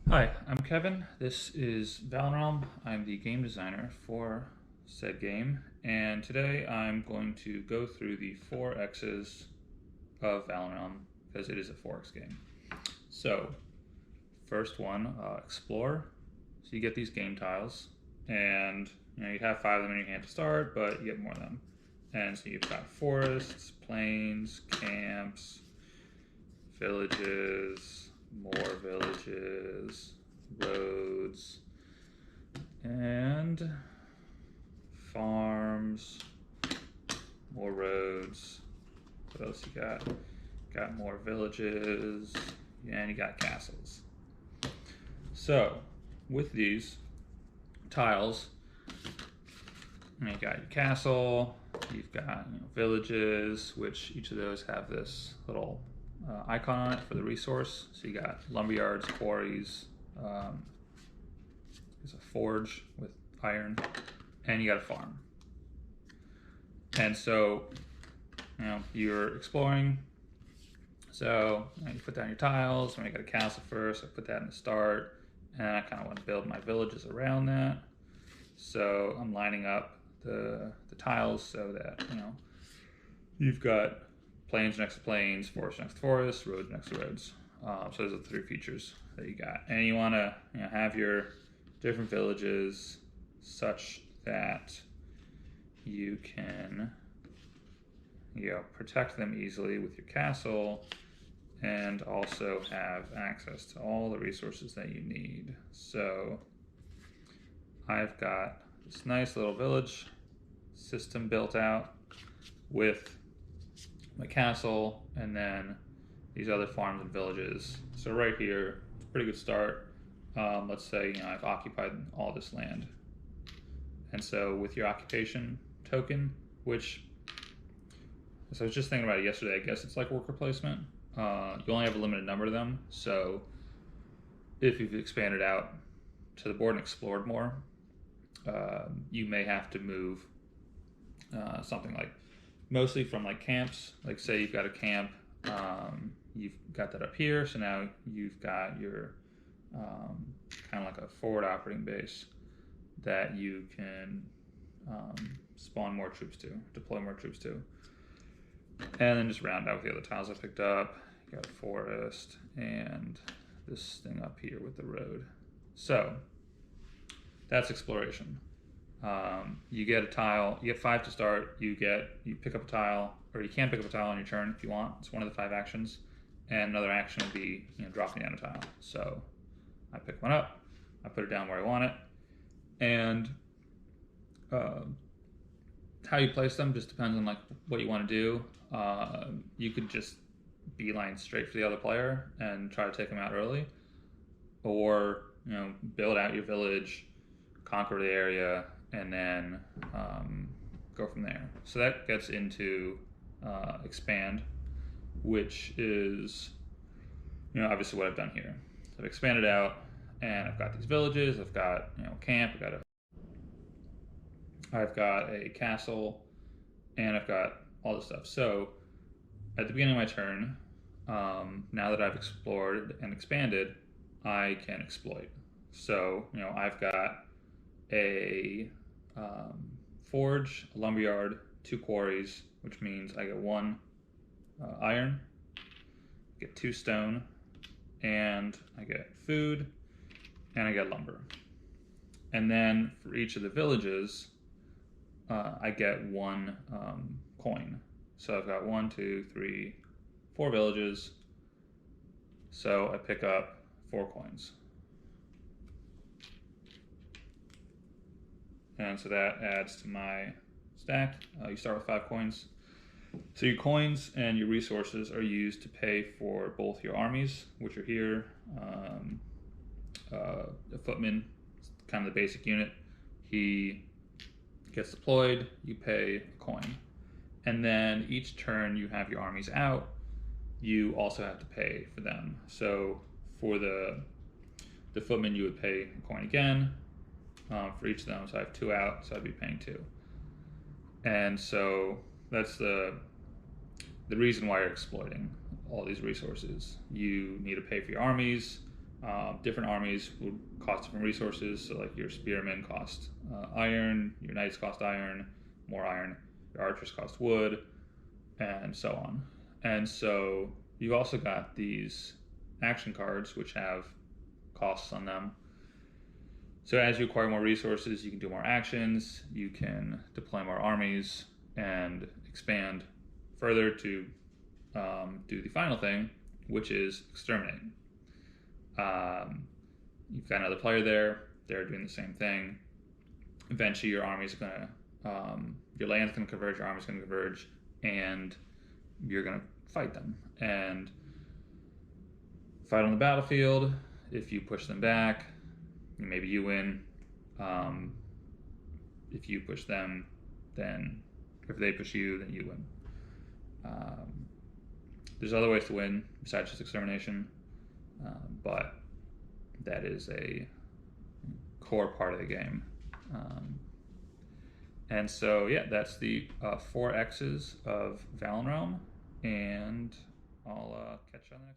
Hi, I'm Kevin. This is Valenrelm. I'm the game designer for said game, and today I'm going to go through the 4X's of Valenrelm because it is a 4X game. So, first one, explore. So you get these game tiles, and you have 5 of them in your hand to start, but you get more of them. And so you've got forests, plains, camps, villages, more villages, roads, and farms, more roads. What else you got? Got more villages, and you got castles. So, with these tiles, you got your castle, you've got villages, which each of those have this little icon on it for the resource. So you got lumberyards, quarries, there's a forge with iron, and you got a farm. And so, you're exploring. So you put down your tiles. When I got a castle first, I put that in the start, and I kind of want to build my villages around that. So I'm lining up the tiles so that you've got plains next to plains, forest next to forest, roads next to roads. So those are the 3 features that you got, and you want to have your different villages such that you can protect them easily with your castle and also have access to all the resources that you need. So I've got this nice little village system built out with my castle and then these other farms and villages. So right here, it's a pretty good start. Let's say I've occupied all this land. And so with your occupation token, which, so I was just thinking about it yesterday, I guess it's like worker placement. You only have a limited number of them, so if you've expanded out to the board and explored more, you may have to move something like mostly from like camps. Like say you've got a camp, you've got that up here, so now you've got your kind of like a forward operating base that you can spawn more troops to, deploy more troops to. And then just round out with the other tiles I picked up. You got a forest and this thing up here with the road. So that's exploration. You get a tile, you get 5 to start, you pick up a tile, or you can pick up a tile on your turn if you want. It's one of the 5 actions. And another action would be dropping down a tile. So I pick one up, I put it down where I want it, and how you place them just depends on like what you want to do. You could just beeline straight for the other player and try to take them out early, or build out your village, conquer the area, and then go from there. So that gets into expand, which is obviously what I've done here. So I've expanded out, and I've got these villages. I've got camp. I've got a castle, and I've got all this stuff. So at the beginning of my turn, now that I've explored and expanded, I can exploit. So I've got a forge, a lumberyard, 2 quarries, which means I get 1 iron, get 2 stone, and I get food, and I get lumber. And then for each of the villages, I get 1 coin. So I've got 1, 2, 3, 4 villages. So I pick up 4 coins. And so that adds to my stack. You start with 5 coins. So your coins and your resources are used to pay for both your armies, which are here. The footman, kind of the basic unit. He gets deployed, you pay a coin. And then each turn you have your armies out, you also have to pay for them. So for the footman, you would pay a coin again for each of them. So I have 2 out, so I'd be paying 2. And so that's the reason why you're exploiting all these resources. You need to pay for your armies, Different armies would cost different resources. So like your spearmen cost iron, your knights cost iron, more iron, your archers cost wood, and so on. And so you've also got these action cards which have costs on them. So as you acquire more resources, you can do more actions, you can deploy more armies, and expand further to do the final thing, which is exterminating. You've got another player there, they're doing the same thing. Eventually your army's gonna, your land's gonna converge, your army's gonna converge, and you're gonna fight them. And fight on the battlefield. If you push them back, maybe you win. If you push them, then if they push you, then you win. There's other ways to win besides just extermination, but that is a core part of the game. And so, yeah, that's the 4 X's of Valenrelm, and I'll catch you on the next video.